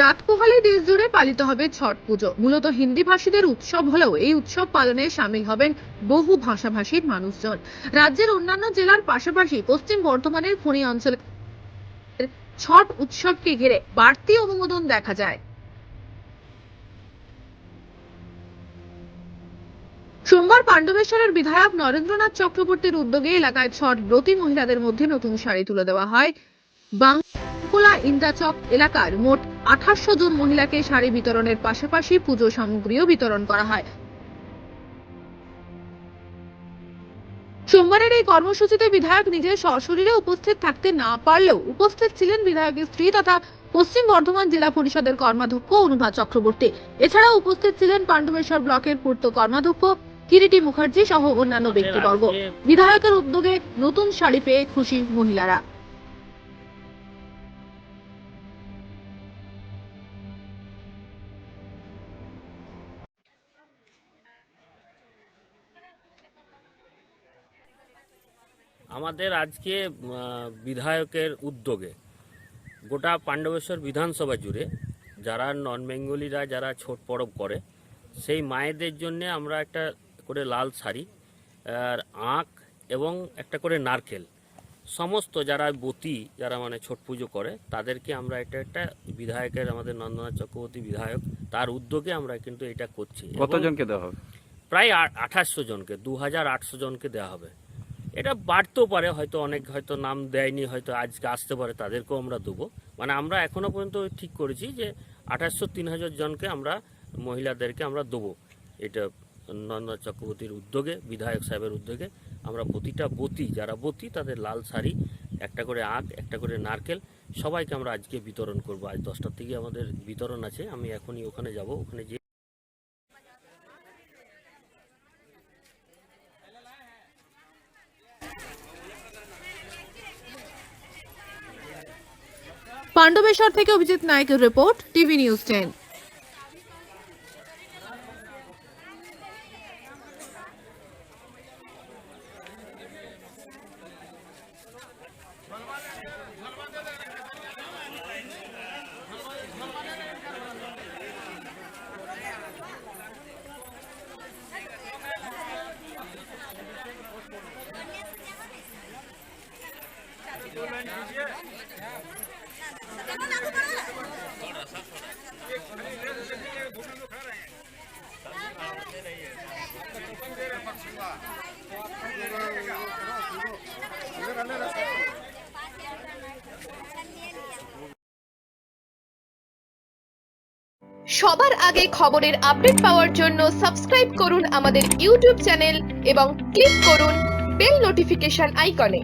রাত পোহালে দেশ জুড়ে পালিত হবে ছট পুজো। মূলত হিন্দি ভাষীদের উৎসব হলেও এই উৎসব পালনে শামিল হবেন বহু ভাষাভাষীর মানুষজন। রাজ্যের অন্যান্য জেলার পাশাপাশি পশ্চিম বর্ধমানের খনি অঞ্চলে ছট উৎসবকে ঘিরে বাড়তি অনুমোদন দেখা যায়। সোমবার পাণ্ডবেশ্বরের বিধায়ক নরেন্দ্রনাথ চক্রবর্তীর উদ্যোগে এলাকায় ছট ব্রতী মহিলাদের মধ্যে নতুন শাড়ি তুলে দেওয়া হয়। বাংলা ইন্দ্রাচক এলাকার মোট 2800 জন মহিলাকে শাড়ি বিতরণের পাশাপাশি পুজো সামগ্রীও বিতরণ করা হয়। সোমবারের এই কর্মসূচিতে বিধায়ক নিজে সশরীরে উপস্থিত থাকতে না পারলেও উপস্থিত ছিলেন বিধায়কের স্ত্রী তথা পশ্চিম বর্ধমান জেলা পরিষদের কর্মাধ্যক্ষ অনুভা চক্রবর্তী। এছাড়াও উপস্থিত ছিলেন পাণ্ডবেশ্বর ব্লকের পূর্ত কর্মাধ্যক্ষ কিরিটি মুখার্জি সহ অন্যান্য ব্যক্তিবর্গ। বিধায়কের উদ্যোগে নতুন শাড়ি পেয়ে খুশি মহিলারা। আমাদের আজকে বিধায়কের উদ্যোগে গোটা পাণ্ডবেশ্বর বিধানসভা জুড়ে যারা নন বেঙ্গলিরা যারা ছট পরব করে সেই মায়েদের জন্য আমরা একটা করে লাল শাড়ি আর আঁখ এবং একটা করে নারকেল সমস্ত যারা বতী যারা মানে ছট পুজো করে তাদেরকে আমরা একটা বিধায়কের আমাদের নন্দনাথ চক্রবর্তী বিধায়ক তার উদ্যোগে আমরা কিন্তু এটা করছি। কতজনকে দেওয়া হবে? প্রায় 2800 জনকে 2800 জনকে দেওয়া হবে। এটা বাড়তেও পারে, হয়তো অনেক হয়তো নাম দেয়নি, হয়তো আজকে আসতে পারে, তাদেরকেও আমরা দেবো। মানে আমরা এখনো পর্যন্ত ঠিক করেছি যে 2800-3000 জনকে আমরা মহিলাদেরকে আমরা দেবো। এটা নন্দনাথ চক্রবর্তীর উদ্যোগে, বিধায়ক সাহেবের উদ্যোগে আমরা প্রতিটা বতী যারা বতী তাদের লাল শাড়ি, একটা করে আঁখ, একটা করে নারকেল সবাইকে আমরা আজকে বিতরণ করব। আজ 10টার থেকে আমাদের বিতরণ আছে। আমি এখনই ওখানে যাব, ওখানে যে পাণ্ডবেশ্বর থেকে অভিজিৎ নায়কের রিপোর্ট, টিভি নিউজ 10। সবার আগে খবরের আপডেট পাওয়ার জন্য সাবস্ক্রাইব করুন আমাদের ইউটিউব চ্যানেল এবং ক্লিক করুন বেল নোটিফিকেশন আইকনে।